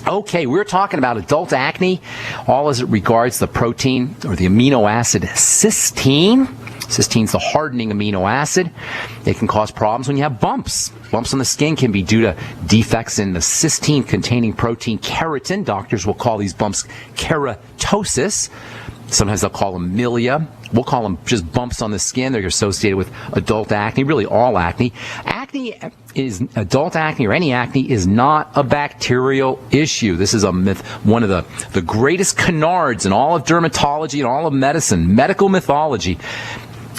Okay, we're talking about adult acne, all as it regards the protein or the amino acid cysteine. Cysteine's the hardening amino acid. It can cause problems when you have bumps. Bumps on the skin can be due to defects in the cysteine-containing protein keratin. Doctors will call these bumps keratosis. Sometimes they'll call them milia. We'll call them just bumps on the skin. They're associated with adult acne, really all acne. Adult acne or any acne is not a bacterial issue. This is a myth, one of the greatest canards in all of dermatology and all of medicine, medical mythology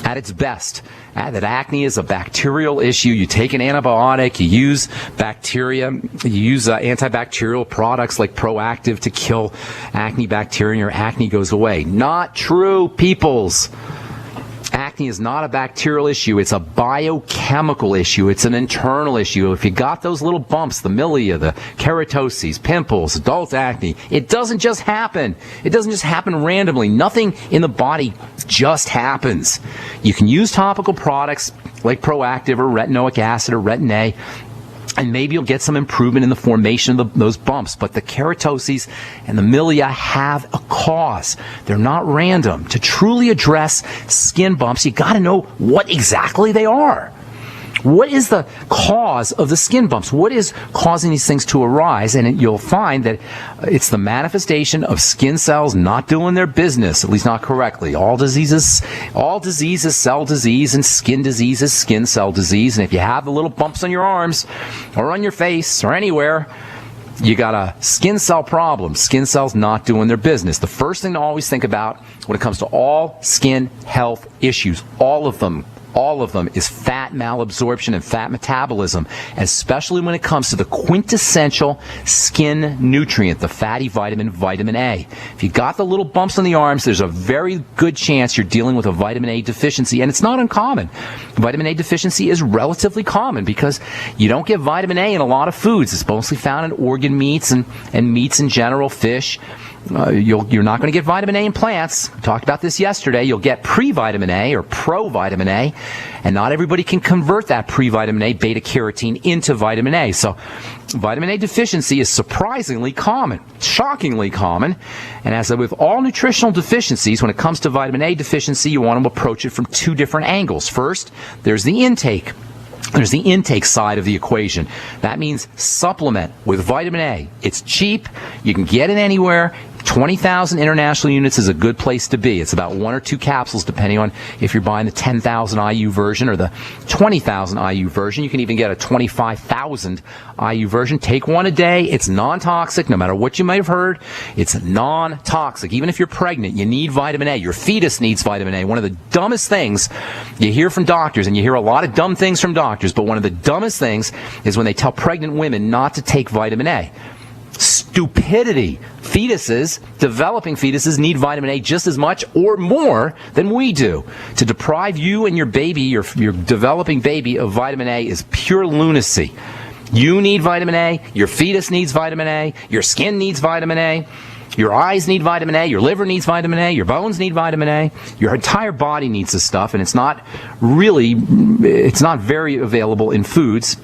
at its best. That acne is a bacterial issue. You take an antibiotic, you use bacteria, you use antibacterial products like Proactive to kill acne bacteria, and your acne goes away. Not true, peoples. Acne is not a bacterial issue. It's a biochemical issue. It's an internal issue. If you got those little bumps, the milia, the keratoses, pimples, adult acne, it doesn't just happen. It doesn't just happen randomly. Nothing in the body just happens. You can use topical products like Proactive or retinoic acid or Retin A, and maybe you'll get some improvement in the formation of those bumps. But the keratoses and the milia have a cause. They're not random. To truly address skin bumps, you got to know what exactly they are. What is the cause of the skin bumps? What is causing these things to arise? And you'll find that it's the manifestation of skin cells not doing their business, at least not correctly. All disease is cell disease, and skin disease is skin cell disease. And if you have the little bumps on your arms or on your face or anywhere, you got a skin cell problem. Skin cells not doing their business. The first thing to always think about when it comes to all skin health issues, all of them, is fat malabsorption and fat metabolism, especially when it comes to the quintessential skin nutrient, the fatty vitamin, vitamin A. If you got the little bumps on the arms, there's a very good chance you're dealing with a vitamin A deficiency, and it's not uncommon. Vitamin A deficiency is relatively common because you don't get vitamin A in a lot of foods. It's mostly found in organ meats and meats in general, fish. You're not going to get vitamin A in plants. We talked about this yesterday. You'll get pre-vitamin A or pro-vitamin A, and not everybody can convert that pre-vitamin A, beta-carotene, into vitamin A. So vitamin A deficiency is surprisingly common, shockingly common. And as with all nutritional deficiencies, when it comes to vitamin A deficiency, you want to approach it from two different angles. First, there's the intake. There's the intake side of the equation. That means supplement with vitamin A. It's cheap. You can get it anywhere. 20,000 international units is a good place to be. It's about 1 or 2 capsules, depending on if you're buying the 10,000 IU version or the 20,000 IU version. You can even get a 25,000 IU version. Take one a day. It's non-toxic, no matter what you might have heard. It's non-toxic. Even if you're pregnant, you need vitamin A. Your fetus needs vitamin A. One of the dumbest things you hear from doctors, and you hear a lot of dumb things from doctors, but one of the dumbest things is when they tell pregnant women not to take vitamin A. Stupidity. Developing fetuses need vitamin A just as much or more than we do. To deprive you and your baby, your developing baby, of vitamin A is pure lunacy. You need vitamin A, your fetus needs vitamin A, your skin needs vitamin A, your eyes need vitamin A, your liver needs vitamin A, your bones need vitamin A, your entire body needs this stuff, and it's not very available in foods.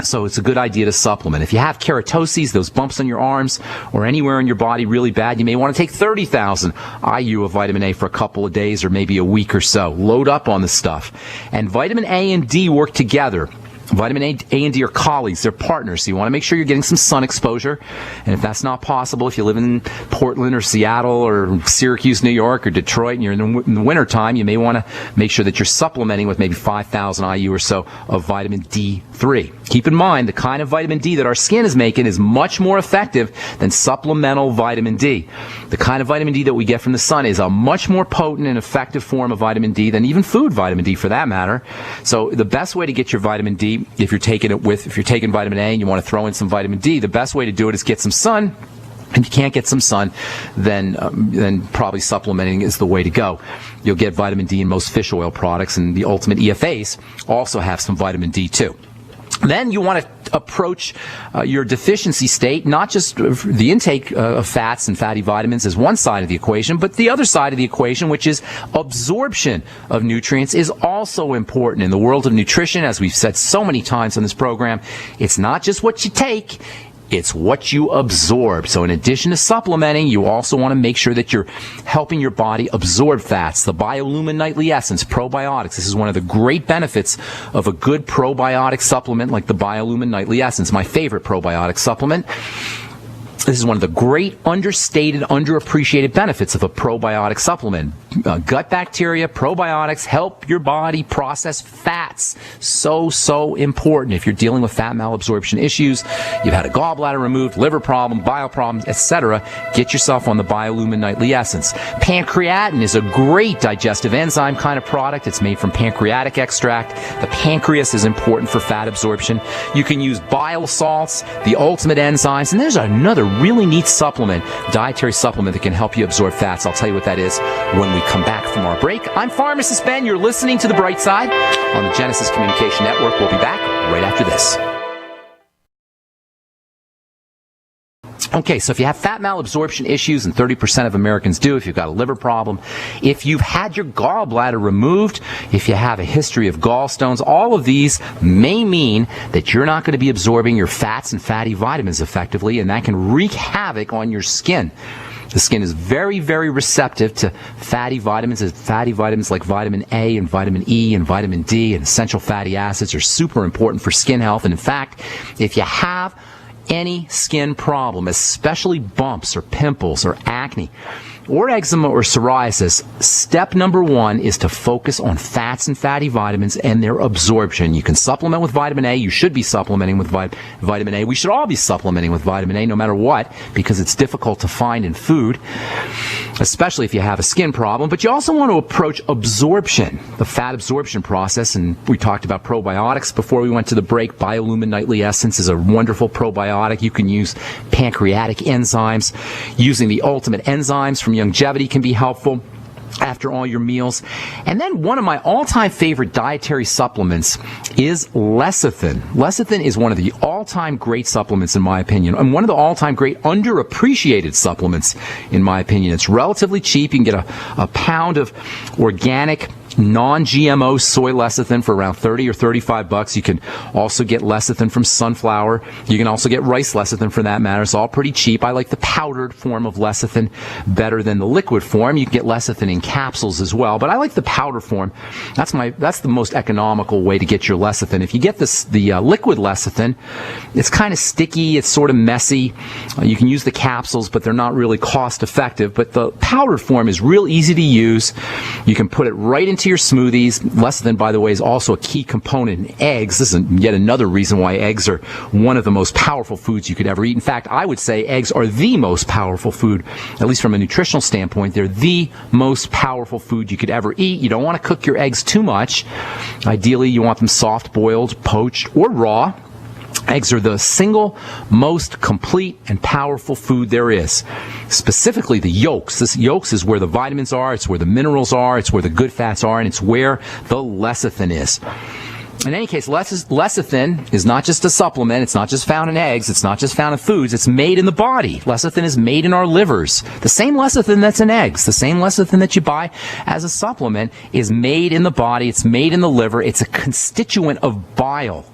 So it's a good idea to supplement. If you have keratoses, those bumps on your arms or anywhere in your body really bad, you may want to take 30,000 IU of vitamin A for a couple of days or maybe a week or so. Load up on the stuff. And vitamin A and D work together. Vitamin A and D are colleagues. They're partners. So you want to make sure you're getting some sun exposure. And if that's not possible, if you live in Portland or Seattle or Syracuse, New York or Detroit, and you're in the wintertime, you may want to make sure that you're supplementing with maybe 5,000 IU or so of vitamin D3. Keep in mind, the kind of vitamin D that our skin is making is much more effective than supplemental vitamin D. The kind of vitamin D that we get from the sun is a much more potent and effective form of vitamin D than even food vitamin D for that matter. So the best way to get your vitamin D, if you're taking vitamin A and you want to throw in some vitamin D, the best way to do it is get some sun. If you can't get some sun, then probably supplementing is the way to go. You'll get vitamin D in most fish oil products, and the Ultimate EFAs also have some vitamin D too. Then you want to approach your deficiency state, not just the intake of fats and fatty vitamins as one side of the equation, but the other side of the equation, which is absorption of nutrients, is also important. In the world of nutrition, as we've said so many times on this program, it's not just what you take, it's what you absorb. So in addition to supplementing, you also want to make sure that you're helping your body absorb fats. The Biolumin Nightly Essence Probiotics. This is one of the great benefits of a good probiotic supplement like the Biolumin Nightly Essence, my favorite probiotic supplement. This is one of the great understated, underappreciated benefits of a probiotic supplement. Gut bacteria, probiotics help your body process fats. So important. If you're dealing with fat malabsorption issues, you've had a gallbladder removed, liver problem, bile problems, etc., get yourself on the Biolumin Nightly Essence. Pancreatin is a great digestive enzyme kind of product. It's made from pancreatic extract. The pancreas is important for fat absorption. You can use bile salts, the ultimate enzymes, and there's another really neat supplement, dietary supplement that can help you absorb fats. I'll tell you what that is when we come back from our break. I'm Pharmacist Ben. You're listening to The Bright Side on the Genesis Communication Network. We'll be back right after this. Okay, so if you have fat malabsorption issues, and 30% of Americans do, if you've got a liver problem, if you've had your gallbladder removed, if you have a history of gallstones, all of these may mean that you're not going to be absorbing your fats and fatty vitamins effectively, and that can wreak havoc on your skin. The skin is very, very receptive to fatty vitamins. Fatty vitamins like vitamin A and vitamin E and vitamin D and essential fatty acids are super important for skin health. And in fact, if you have any skin problem, especially bumps or pimples or acne or eczema or psoriasis, step number one is to focus on fats and fatty vitamins and their absorption. You can supplement with vitamin A. You should be supplementing with vitamin A. We should all be supplementing with vitamin A no matter what, because it's difficult to find in food, especially if you have a skin problem. But you also want to approach absorption, the fat absorption process. And we talked about probiotics before we went to the break. Biolumin Nightly Essence is a wonderful probiotic. You can use pancreatic enzymes. Using the ultimate enzymes from Longevity can be helpful after all your meals. And then one of my all-time favorite dietary supplements is lecithin. Lecithin is one of the all-time great supplements, in my opinion, and one of the all-time great underappreciated supplements, in my opinion. It's relatively cheap. You can get a pound of organic non-GMO soy lecithin for around $30 or $35. You can also get lecithin from sunflower. You can also get rice lecithin for that matter. It's all pretty cheap. I like the powdered form of lecithin better than the liquid form. You can get lecithin in capsules as well, but I like the powder form. That's the most economical way to get your lecithin. If you get the liquid lecithin, it's kind of sticky. It's sort of messy. You can use the capsules, but they're not really cost effective. But the powdered form is real easy to use. You can put it right into your smoothies. Lecithin, by the way, is also a key component in eggs. This is yet another reason why eggs are one of the most powerful foods you could ever eat. In fact, I would say eggs are the most powerful food, at least from a nutritional standpoint. They're the most powerful food you could ever eat. You don't want to cook your eggs too much. Ideally, you want them soft boiled, poached, or raw. Eggs are the single most complete and powerful food there is. Specifically the yolks. This yolks is where the vitamins are, it's where the minerals are, it's where the good fats are, and it's where the lecithin is. In any case, lecithin is not just a supplement. It's not just found in eggs. It's not just found in foods. It's made in the body. Lecithin is made in our livers. The same lecithin that's in eggs, the same lecithin that you buy as a supplement is made in the body. It's made in the liver. It's a constituent of bile.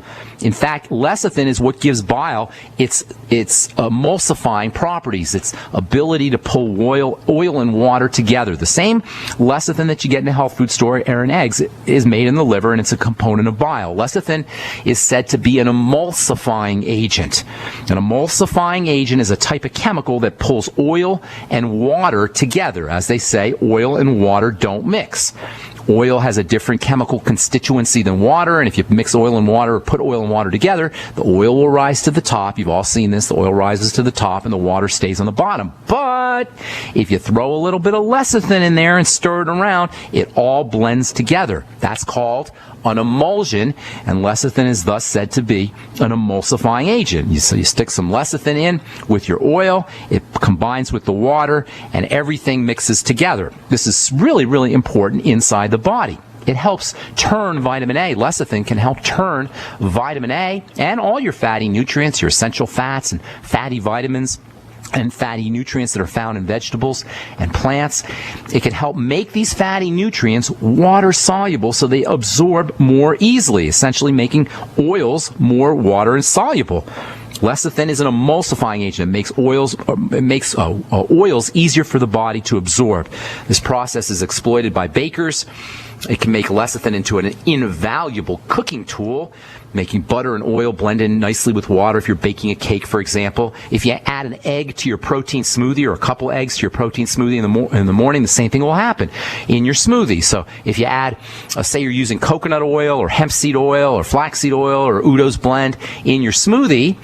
In fact, lecithin is what gives bile its emulsifying properties, its ability to pull oil and water together. The same lecithin that you get in a health food store or in eggs is made in the liver, and it's a component of bile. Lecithin is said to be an emulsifying agent. An emulsifying agent is a type of chemical that pulls oil and water together. As they say, oil and water don't mix. Oil has a different chemical constituency than water, and if you mix oil and water or put oil and water together, the oil will rise to the top. You've all seen this. The oil rises to the top and the water stays on the bottom. But if you throw a little bit of lecithin in there and stir it around, it all blends together. That's called an emulsion, and lecithin is thus said to be an emulsifying agent. So you stick some lecithin in with your oil, it combines with the water, and everything mixes together. This is really, really important inside the body. It helps turn vitamin A. Lecithin can help turn vitamin A and all your fatty nutrients, your essential fats and fatty vitamins and fatty nutrients that are found in vegetables and plants. It can help make these fatty nutrients water soluble so they absorb more easily, essentially making oils more water insoluble. Lecithin is an emulsifying agent. It makes oils easier for the body to absorb. This process is exploited by bakers. It can make lecithin into an invaluable cooking tool, making butter and oil blend in nicely with water if you're baking a cake, for example. If you add an egg to your protein smoothie or a couple eggs to your protein smoothie in the morning, the same thing will happen in your smoothie. So if you add, say you're using coconut oil or hemp seed oil or flaxseed oil or Udo's blend in your smoothie,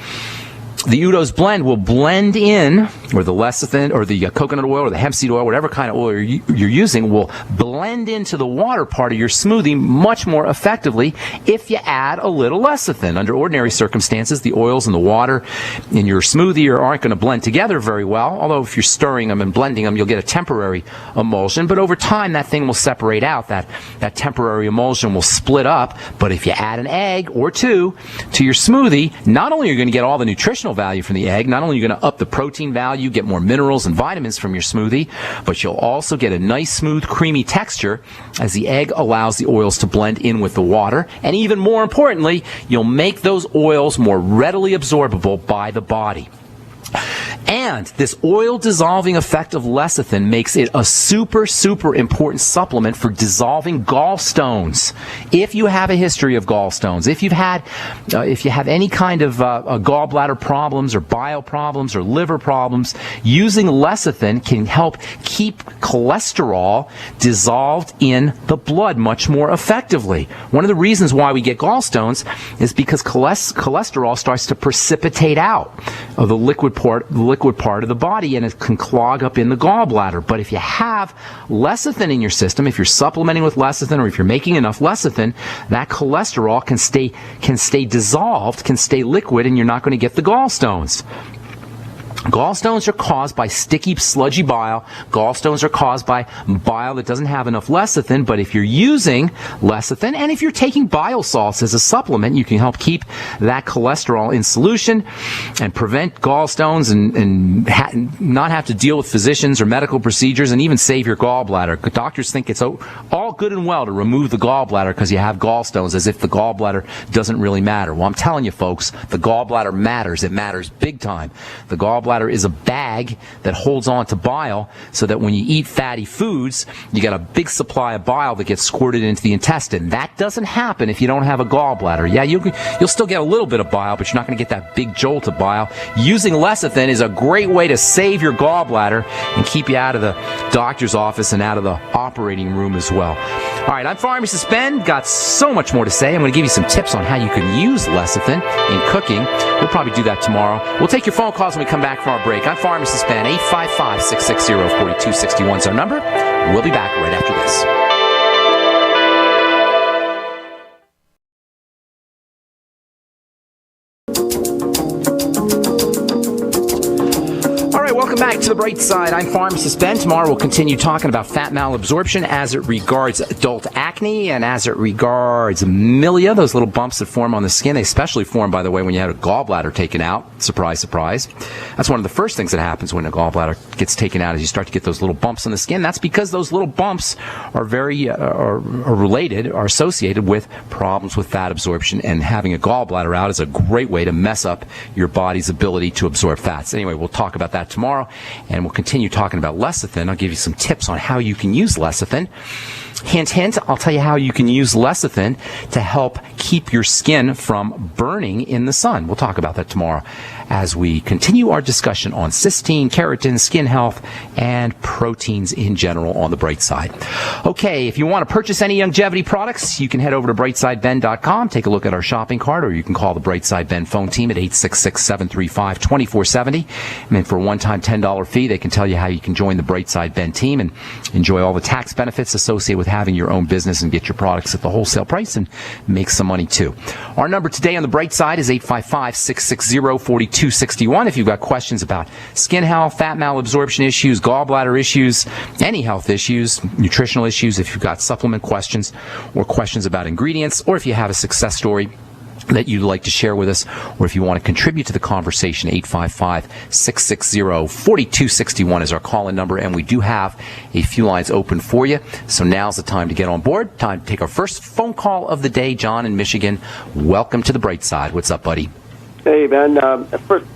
the Udo's blend will blend in, or the lecithin, or the coconut oil, or the hemp seed oil, whatever kind of oil you're using, will blend into the water part of your smoothie much more effectively if you add a little lecithin. Under ordinary circumstances, the oils and the water in your smoothie aren't going to blend together very well, although if you're stirring them and blending them, you'll get a temporary emulsion. But over time, that thing will separate out. That temporary emulsion will split up. But if you add an egg or two to your smoothie, not only are you going to get all the nutritional value from the egg, not only are you going to up the protein value, get more minerals and vitamins from your smoothie, but you'll also get a nice, smooth, creamy texture as the egg allows the oils to blend in with the water. And even more importantly, you'll make those oils more readily absorbable by the body. And this oil-dissolving effect of lecithin makes it a super, super important supplement for dissolving gallstones. If you have a history of gallstones, if you have any kind of gallbladder problems or bile problems or liver problems, using lecithin can help keep cholesterol dissolved in the blood much more effectively. One of the reasons why we get gallstones is because cholesterol starts to precipitate out of the liquid part of the body, and it can clog up in the gallbladder. But if you have lecithin in your system, if you're supplementing with lecithin, or if you're making enough lecithin, that cholesterol can stay dissolved, can stay liquid, and you're not going to get the gallstones. Gallstones are caused by sticky, sludgy bile. Gallstones are caused by bile that doesn't have enough lecithin, but if you're using lecithin, and if you're taking bile salts as a supplement, you can help keep that cholesterol in solution and prevent gallstones and not have to deal with physicians or medical procedures, and even save your gallbladder. Doctors think it's all good and well to remove the gallbladder because you have gallstones, as if the gallbladder doesn't really matter. Well, I'm telling you, folks, the gallbladder matters. It matters big time. The gallbladder is a bag that holds on to bile, so that when you eat fatty foods, you got a big supply of bile that gets squirted into the intestine. That doesn't happen if you don't have a gallbladder. Yeah, you'll still get a little bit of bile, but you're not going to get that big jolt of bile. Using lecithin is a great way to save your gallbladder and keep you out of the doctor's office and out of the operating room as well. All right, I'm Pharmacist Ben. Got so much more to say. I'm going to give you some tips on how you can use lecithin in cooking. We'll probably do that tomorrow. We'll take your phone calls when we come back from our break. I'm Pharmacist Ben. 855-660-4261 is our number. We'll be back right after this. Welcome back to The Bright Side. I'm Pharmacist Ben. Tomorrow we'll continue talking about fat malabsorption as it regards adult acne and as it regards milia, those little bumps that form on the skin. They especially form, by the way, when you have a gallbladder taken out. Surprise, surprise. That's one of the first things that happens when a gallbladder gets taken out, is you start to get those little bumps on the skin. That's because those little bumps are are associated with problems with fat absorption, and having a gallbladder out is a great way to mess up your body's ability to absorb fats. Anyway, we'll talk about that tomorrow, and we'll continue talking about lecithin. I'll give you some tips on how you can use lecithin. Hint, hint, I'll tell you how you can use lecithin to help keep your skin from burning in the sun. We'll talk about that tomorrow as we continue our discussion on cysteine, keratin, skin health, and proteins in general on The Bright Side. Okay, if you want to purchase any longevity products, you can head over to brightsideben.com, take a look at our shopping cart, or you can call the Bright Side Ben phone team at 866-735-2470. And then for a one-time $10 fee, they can tell you how you can join the Bright Side Ben team and enjoy all the tax benefits associated with having your own business and get your products at the wholesale price and make some money too. Our number today on The Bright Side is 855-660-4261. If you've got questions about skin health, fat malabsorption issues, gallbladder issues, any health issues, nutritional issues, if you've got supplement questions or questions about ingredients, or if you have a success story that you'd like to share with us, or if you want to contribute to the conversation, 855-660-4261 is our call-in number, and we do have a few lines open for you. So now's the time to get on board. Time to take our first phone call of the day. John in Michigan, welcome to The Bright Side. What's up, buddy? Hey, Ben. With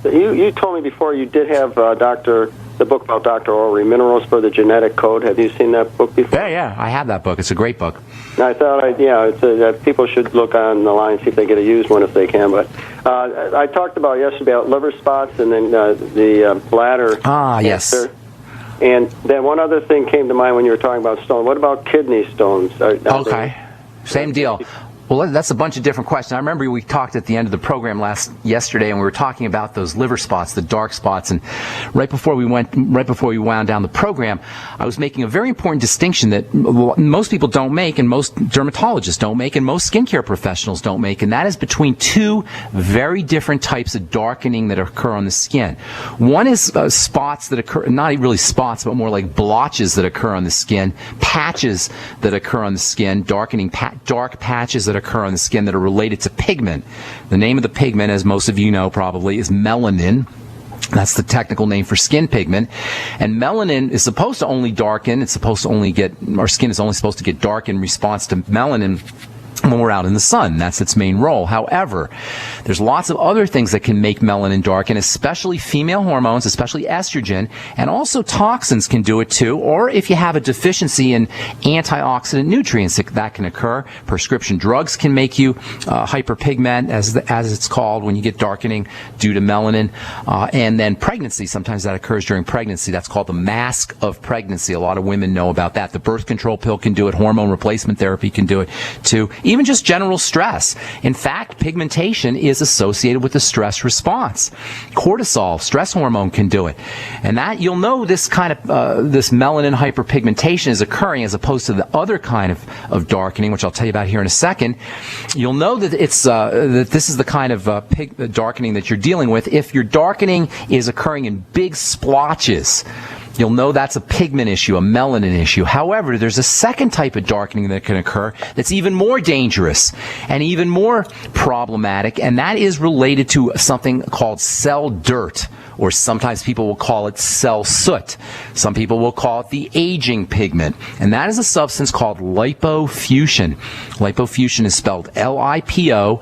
you told me before you did have the book about Dr. Orrery, Minerals for the Genetic Code. Have you seen that book before? Yeah, I have that book. It's a great book. I thought, people should look on the line, see if they get a used one if they can. But I talked about yesterday about liver spots and then the bladder. Yes. Cancer. And then one other thing came to mind when you were talking about stones. What about kidney stones? Okay. Same deal. Well, that's a bunch of different questions. I remember we talked at the end of the program yesterday, and we were talking about those liver spots, the dark spots. And right before we wound down the program, I was making a very important distinction that most people don't make, and most dermatologists don't make, and most skincare professionals don't make, and that is between two very different types of darkening that occur on the skin. One is spots that occur, not really spots, but more like blotches that occur on the skin, patches that occur on the skin, darkening, dark patches that occur on the skin that are related to pigment. The name of the pigment, as most of you know probably, is melanin. That's the technical name for skin pigment. And melanin is supposed to only darken. Our skin is only supposed to get dark in response to melanin when we're out in the sun. That's its main role. However, there's lots of other things that can make melanin darken, especially female hormones, especially estrogen, and also toxins can do it too. Or if you have a deficiency in antioxidant nutrients, that can occur. Prescription drugs can make you hyperpigment, as it's called, when you get darkening due to melanin. And then pregnancy, sometimes that occurs during pregnancy. That's called the mask of pregnancy. A lot of women know about that. The birth control pill can do it. Hormone replacement therapy can do it too. Even just general stress. In fact, pigmentation is associated with the stress response. Cortisol, stress hormone, can do it. And that, you'll know this kind of, this melanin hyperpigmentation is occurring as opposed to the other kind of darkening, which I'll tell you about here in a second. You'll know that that this is the kind of darkening that you're dealing with if your darkening is occurring in big splotches. You'll know that's a pigment issue, a melanin issue. However, there's a second type of darkening that can occur that's even more dangerous and even more problematic, and that is related to something called cell dirt, or sometimes people will call it cell soot. Some people will call it the aging pigment, and that is a substance called lipofuscin. Lipofuscin is spelled Lipofuscin.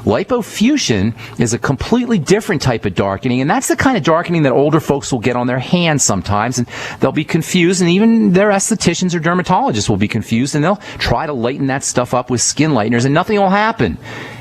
Lipofuscin is a completely different type of darkening, and that's the kind of darkening that older folks will get on their hands sometimes, and they'll be confused, and even their estheticians or dermatologists will be confused, and they'll try to lighten that stuff up with skin lighteners, and nothing will happen.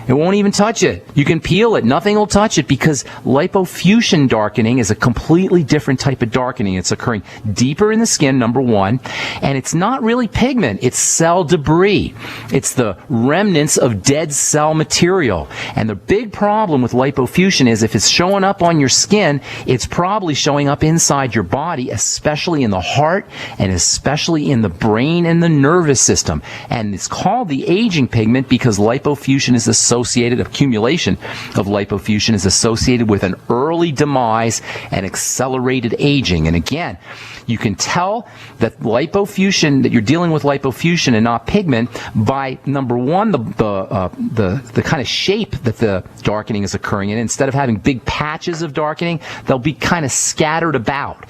It won't even touch it. You can peel it. Nothing will touch it because lipofuscin darkening is a completely different type of darkening. It's occurring deeper in the skin, number one, and it's not really pigment. It's cell debris. It's the remnants of dead cell material. And the big problem with lipofuscin is if it's showing up on your skin, it's probably showing up inside your body, especially in the heart and especially in the brain and the nervous system. And it's called the aging pigment because lipofuscin is accumulation of lipofuscin is associated with an early demise and accelerated aging. And again, you can tell that that you're dealing with lipofuscin and not pigment by, number one, the kind of shape that the darkening is occurring in. Instead of having big patches of darkening, they'll be kind of scattered about.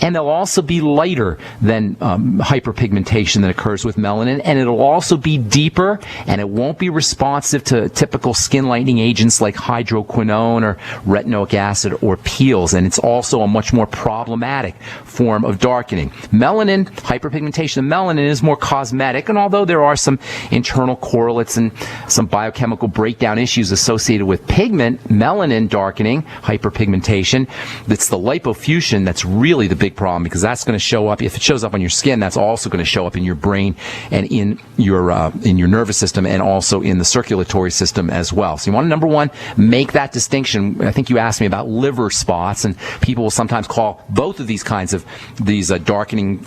And they'll also be lighter than hyperpigmentation that occurs with melanin, and it'll also be deeper, and it won't be responsive to typical skin lightening agents like hydroquinone or retinoic acid or peels, and it's also a much more problematic form of darkening. Melanin, hyperpigmentation of melanin is more cosmetic, and although there are some internal correlates and some biochemical breakdown issues associated with pigment, melanin darkening, hyperpigmentation, that's the lipofuscin that's really the big problem, because that's going to show up, if it shows up on your skin, that's also going to show up in your brain and in your nervous system and also in the circulatory system as well. So you want to, number one, make that distinction. I think you asked me about liver spots, and people will sometimes call both of these kinds of these darkening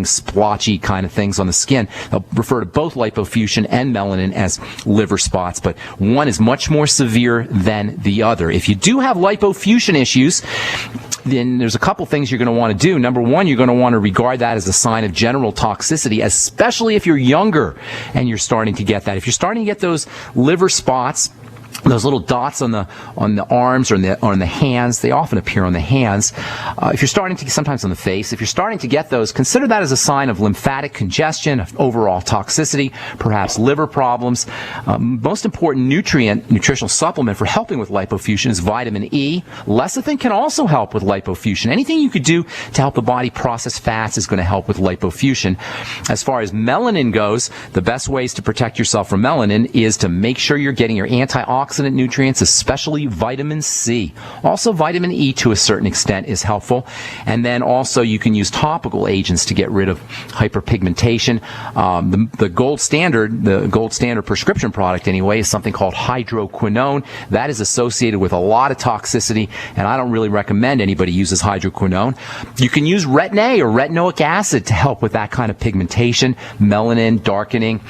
splotchy kind of things on the skin. They'll refer to both lipofuscin and melanin as liver spots, but one is much more severe than the other. If you do have lipofuscin issues, then there's a couple things you're going to want to do. Number one, you're going to want to regard that as a sign of general toxicity, especially if you're younger and you're starting to get that. If you're starting to get those liver spots, those little dots on the arms or on the hands, they often appear on the hands. If you're starting to, sometimes on the face, if you're starting to get those, consider that as a sign of lymphatic congestion, of overall toxicity, perhaps liver problems. Most important nutritional supplement for helping with lipofusion is vitamin E. Lecithin can also help with lipofusion. Anything you could do to help the body process fats is going to help with lipofusion. As far as melanin goes, the best ways to protect yourself from melanin is to make sure you're getting your antioxidant nutrients, especially vitamin C. Also, vitamin E to a certain extent is helpful. And then also you can use topical agents to get rid of hyperpigmentation. The gold standard prescription product anyway, is something called hydroquinone. That is associated with a lot of toxicity, and I don't really recommend anybody uses hydroquinone. You can use retin-A or retinoic acid to help with that kind of pigmentation, melanin darkening,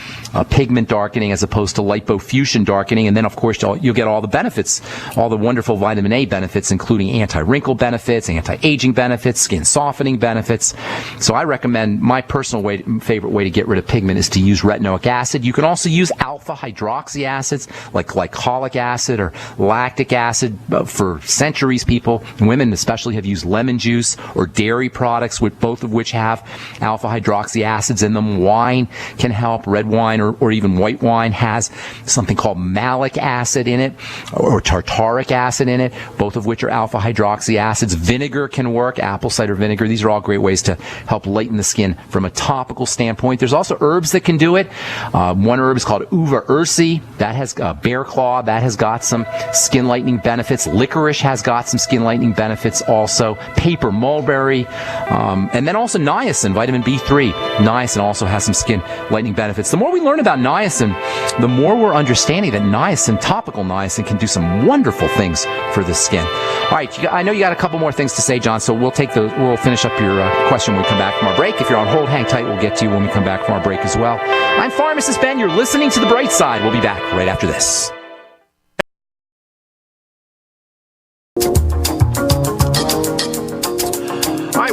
pigment darkening, as opposed to lipofusion darkening. And then, of course, you'll get all the benefits, all the wonderful vitamin A benefits, including anti-wrinkle benefits, anti-aging benefits, skin softening benefits. So I recommend, my personal favorite way to get rid of pigment is to use retinoic acid. You can also use alpha hydroxy acids like glycolic acid or lactic acid. For centuries, people, women especially, have used lemon juice or dairy products, both of which have alpha hydroxy acids in them. Wine can help. Red wine or even white wine has something called malic acid in it, or tartaric acid in it, both of which are alpha hydroxy acids. Vinegar can work, apple cider vinegar. These are all great ways to help lighten the skin from a topical standpoint. There's also herbs that can do it. One herb is called uva ursi. That has bear claw. That has got some skin lightening benefits. Licorice has got some skin lightening benefits also. Paper mulberry. And then also niacin, vitamin B3. Niacin also has some skin lightening benefits. The more we learn about niacin, the more we're understanding that niacin, topical niacin, can do some wonderful things for the skin. All right, I know you got a couple more things to say, John, so we'll finish up your question when we come back from our break. If you're on hold, hang tight. We'll get to you when we come back from our break as well. I'm Pharmacist Ben. You're listening to The Bright Side. We'll be back right after this.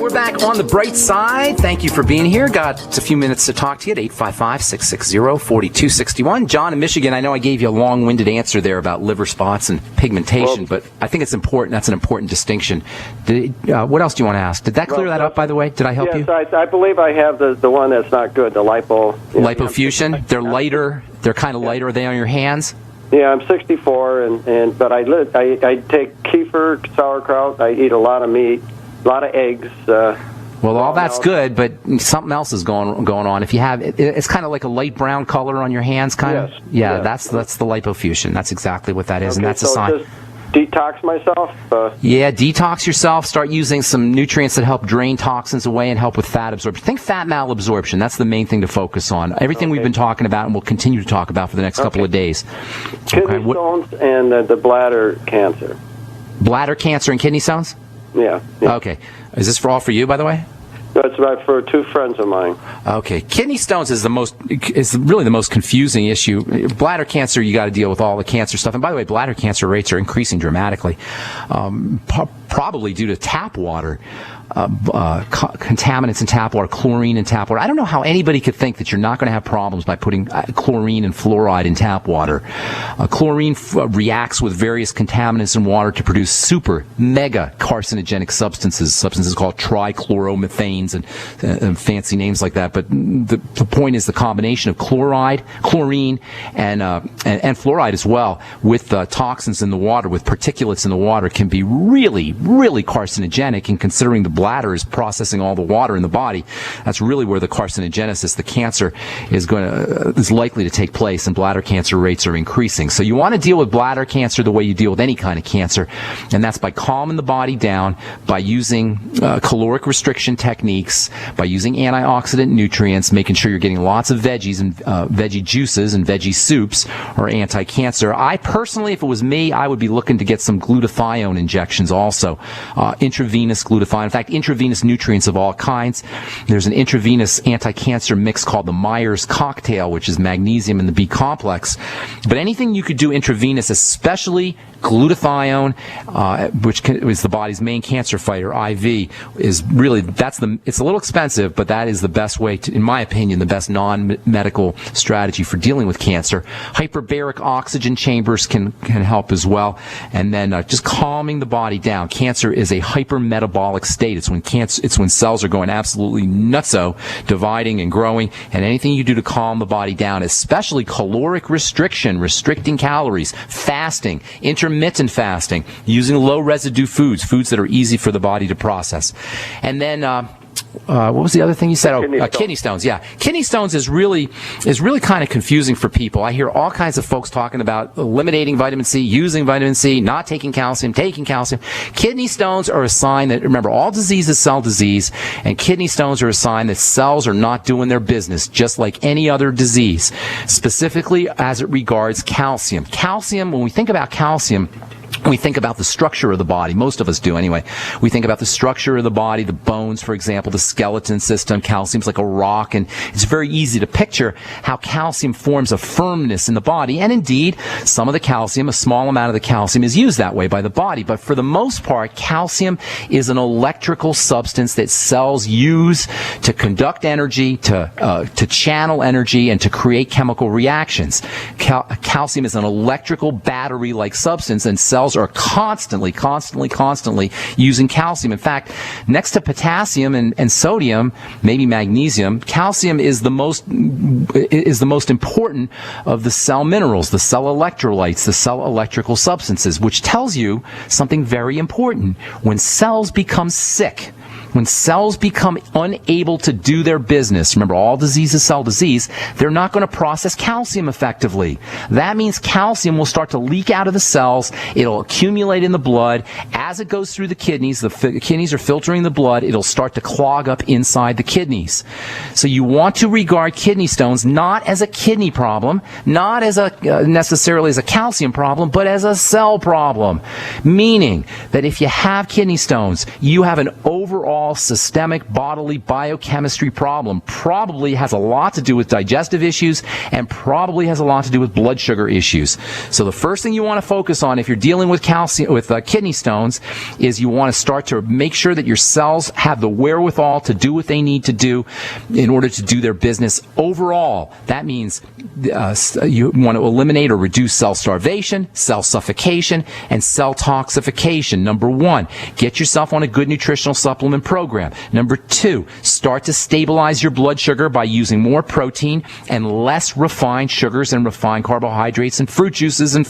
We're back on the bright side. Thank you for being here. Got a few minutes to talk to you at 855-660-4261. John in Michigan, I know I gave you a long-winded answer there about liver spots and pigmentation, but I think it's important. That's an important distinction. What else do you want to ask? Did that clear that up, by the way? Did I help you? Yes, I believe I have the one that's not good, the lipofusion. They're lighter. They're kind of lighter. Are they on your hands? Yeah, I'm 64, but I take kefir, sauerkraut. I eat a lot of meat. A lot of eggs. Well, all that's good, but something else is going on. If you have, it's kind of like a light brown color on your hands, kind of. Yeah, yes. That's the lipofusion. That's exactly what that is, and that's a sign. Just detox myself. Yeah, detox yourself. Start using some nutrients that help drain toxins away and help with fat absorption. Think fat malabsorption. That's the main thing to focus on. Everything we've been talking about and we'll continue to talk about for the next couple of days. Kidney stones and the bladder cancer. Bladder cancer and kidney stones? Yeah. Okay. Is this for you, by the way? That's right, for two friends of mine. Okay. Kidney stones is really the most confusing issue. Bladder cancer, you got to deal with all the cancer stuff. And by the way, bladder cancer rates are increasing dramatically, probably due to tap water. Contaminants in tap water, chlorine in tap water. I don't know how anybody could think that you're not going to have problems by putting chlorine and fluoride in tap water. Chlorine reacts with various contaminants in water to produce super, mega carcinogenic substances called trichloromethanes and fancy names like that. But the point is the combination of chlorine, and fluoride as well with toxins in the water, with particulates in the water, can be really, really carcinogenic. And considering the bladder is processing all the water in the body, that's really where the carcinogenesis, the cancer, is likely to take place, and bladder cancer rates are increasing. So you want to deal with bladder cancer the way you deal with any kind of cancer, and that's by calming the body down, by using caloric restriction techniques, by using antioxidant nutrients, making sure you're getting lots of veggies and veggie juices and veggie soups are anti-cancer. I personally, if it was me, I would be looking to get some glutathione injections also. So intravenous glutathione, in fact, intravenous nutrients of all kinds. There's an intravenous anti-cancer mix called the Myers cocktail, which is magnesium and the B complex. But anything you could do intravenous, especially glutathione, which is the body's main cancer fighter, IV, is really, it's a little expensive, but that is the best way to, in my opinion, the best non-medical strategy for dealing with cancer. Hyperbaric oxygen chambers can help as well. And then just calming the body down. Cancer is a hypermetabolic state. It's when cells are going absolutely nutso, dividing and growing, and anything you do to calm the body down, especially caloric restriction, restricting calories, fasting, intermittent fasting, using low residue foods that are easy for the body to process. And then what was the other thing you said? Kidney stones. Yeah, kidney stones is really kind of confusing for people. I hear all kinds of folks talking about eliminating vitamin C, using vitamin C, not taking calcium, taking calcium. Kidney stones are a sign that, remember, all disease is cell disease, and kidney stones are a sign that cells are not doing their business, just like any other disease, specifically as it regards calcium. Calcium, when we think about calcium, we think about the structure of the body. Most of us do anyway. We think about the structure of the body, the bones, for example, the skeleton system. Calcium's like a rock, and it's very easy to picture how calcium forms a firmness in the body. And indeed, some of the calcium, a small amount of the calcium, is used that way by the body. But for the most part, calcium is an electrical substance that cells use to conduct energy, to channel energy, and to create chemical reactions. Calcium is an electrical battery-like substance, and cells are constantly using calcium. In fact, next to potassium and sodium, maybe magnesium, calcium is the most important of the cell minerals, the cell electrolytes, the cell electrical substances, which tells you something very important. When cells become sick, when cells become unable to do their business, remember, all disease is cell disease, they're not going to process calcium effectively. That means calcium will start to leak out of the cells. It'll accumulate in the blood. As it goes through the kidneys are filtering the blood. It'll start to clog up inside the kidneys. So you want to regard kidney stones not as a kidney problem, not as necessarily as a calcium problem, but as a cell problem. Meaning that if you have kidney stones, you have an overall systemic bodily biochemistry problem. Probably has a lot to do with digestive issues, and probably has a lot to do with blood sugar issues. So the first thing you want to focus on if you're dealing with kidney stones is you want to start to make sure that your cells have the wherewithal to do what they need to do in order to do their business overall. That means you want to eliminate or reduce cell starvation, cell suffocation, and cell toxification. Number one, get yourself on a good nutritional supplement program. Number two, start to stabilize your blood sugar by using more protein and less refined sugars and refined carbohydrates and fruit juices and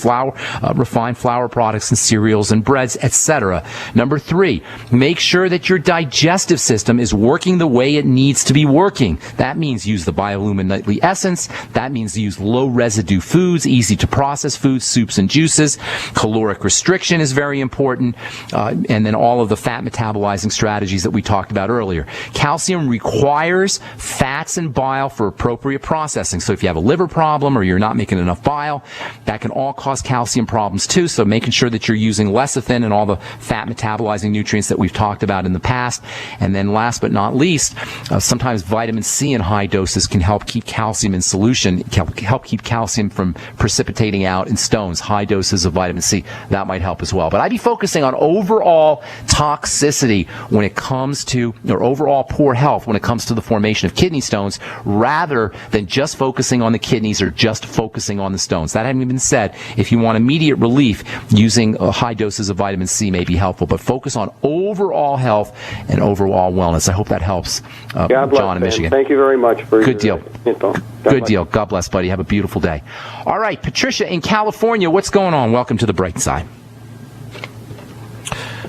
refined flour products and cereals and breads, etc. Number three, make sure that your digestive system is working the way it needs to be working. That means use the Biolumin Nightly Essence. That means use low residue foods, easy to process foods, soups and juices. Caloric restriction is very important. And then all of the fat metabolizing strategies that we talked about earlier. Calcium requires fats and bile for appropriate processing. So if you have a liver problem or you're not making enough bile, that can all cause calcium problems too. So making sure that you're using lecithin and all the fat metabolizing nutrients that we've talked about in the past. And then last but not least, sometimes vitamin C in high doses can help keep calcium in solution, help keep calcium from precipitating out in stones. High doses of vitamin C, that might help as well. But I'd be focusing on overall toxicity when it comes to, or overall poor health when it comes to the formation of kidney stones, rather than just focusing on the kidneys or just focusing on the stones. That having been said, if you want immediate relief, using high doses of vitamin C may be helpful, but focus on overall health and overall wellness. I hope that helps, John in Michigan. Thank you very much for Good deal. Info. Good deal. God bless, buddy. Have a beautiful day. All right, Patricia in California, what's going on? Welcome to the bright side.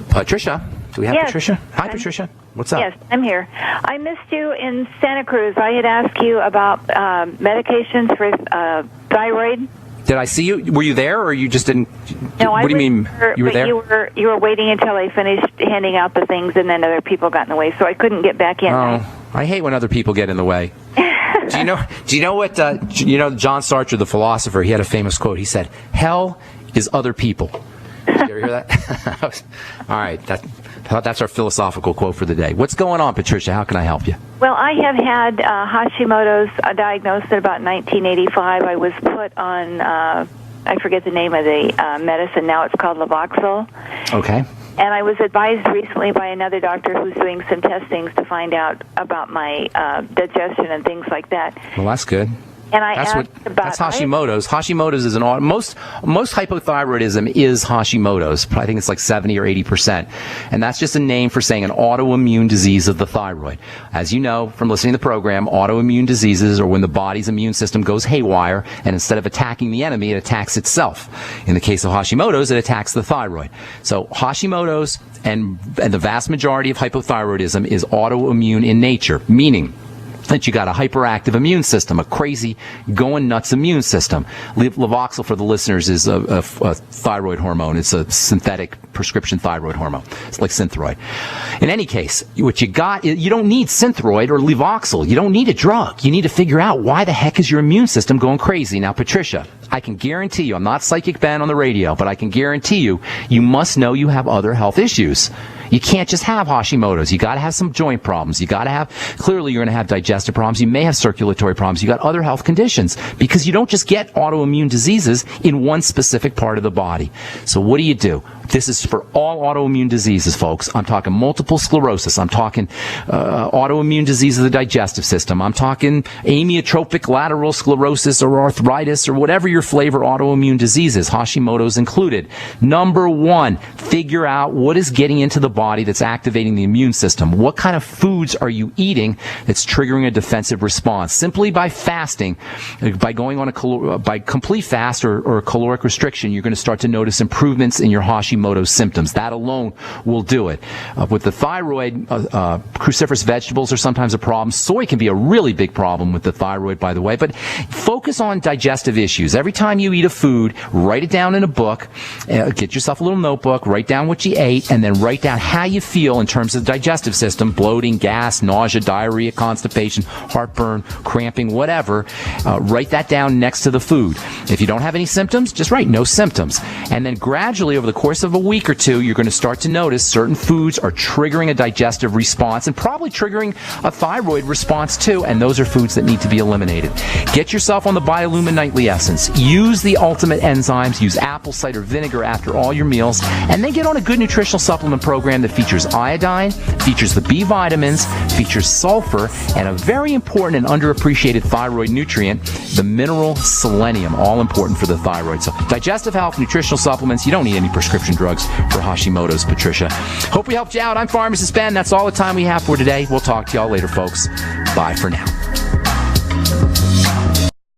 Patricia. Do we have Patricia? Hi, Patricia. What's up? Yes, I'm here. I missed you in Santa Cruz. I had asked you about medications for thyroid. Did I see you? Were you there, or you just didn't? No, what do you mean? You were there? You were waiting until I finished handing out the things, and then other people got in the way, so I couldn't get back in. Oh, I hate when other people get in the way. Do you know what? John Sartre, the philosopher, he had a famous quote. He said, "Hell is other people." You ever hear that? All right. That's our philosophical quote for the day. What's going on, Patricia? How can I help you? Well, I have had Hashimoto's diagnosed in about 1985. I was put on, I forget the name of the medicine. Now it's called Levoxyl. Okay. And I was advised recently by another doctor who's doing some testings to find out about my digestion and things like that. Well, that's good. And that's Hashimoto's. Hashimoto's is most hypothyroidism is Hashimoto's. I think it's like 70 or 80%. And that's just a name for saying an autoimmune disease of the thyroid. As you know from listening to the program, autoimmune diseases are when the body's immune system goes haywire, and instead of attacking the enemy, it attacks itself. In the case of Hashimoto's, it attacks the thyroid. So Hashimoto's and the vast majority of hypothyroidism is autoimmune in nature, meaning that you got a hyperactive immune system, a crazy, going nuts immune system. Levoxyl, for the listeners, is a thyroid hormone. It's a synthetic prescription thyroid hormone. It's like Synthroid. In any case, what you got, you don't need Synthroid or Levoxyl. You don't need a drug. You need to figure out why the heck is your immune system going crazy. Now, Patricia, I can guarantee you, I'm not Psychic Ben on the radio, but I can guarantee you, you must know you have other health issues. You can't just have Hashimoto's. You got to have some joint problems. You got to have, clearly you're going to have digestive problems. You may have circulatory problems. You got other health conditions because you don't just get autoimmune diseases in one specific part of the body. So what do? This is for all autoimmune diseases, folks. I'm talking multiple sclerosis. I'm talking autoimmune disease of the digestive system. I'm talking amyotrophic lateral sclerosis or arthritis or whatever your flavor autoimmune disease is, Hashimoto's included. Number one, figure out what is getting into the body that's activating the immune system. What kind of foods are you eating that's triggering a defensive response? Simply by fasting, by going on by complete fast or caloric restriction, you're going to start to notice improvements in your Hashimoto's symptoms. That alone will do it. With the thyroid, cruciferous vegetables are sometimes a problem. Soy can be a really big problem with the thyroid, by the way. But focus on digestive issues. Every time you eat a food, write it down in a book. Get yourself a little notebook. Write down what you ate, and then write down how you feel in terms of the digestive system: bloating, gas, nausea, diarrhea, constipation, heartburn, cramping, whatever. Write that down next to the food. If you don't have any symptoms, just write no symptoms. And then gradually, over the course of a week or two, you're going to start to notice certain foods are triggering a digestive response and probably triggering a thyroid response too, and those are foods that need to be eliminated. Get yourself on the Biolumin Nightly Essence. Use the ultimate enzymes. Use apple cider vinegar after all your meals, and then get on a good nutritional supplement program that features iodine, features the B vitamins, features sulfur, and a very important and underappreciated thyroid nutrient, the mineral selenium, all important for the thyroid. So digestive health, nutritional supplements, you don't need any prescription drugs for Hashimoto's, Patricia. Hope we helped you out. I'm Pharmacist Ben. That's all the time we have for today. We'll talk to y'all later, folks. Bye for now.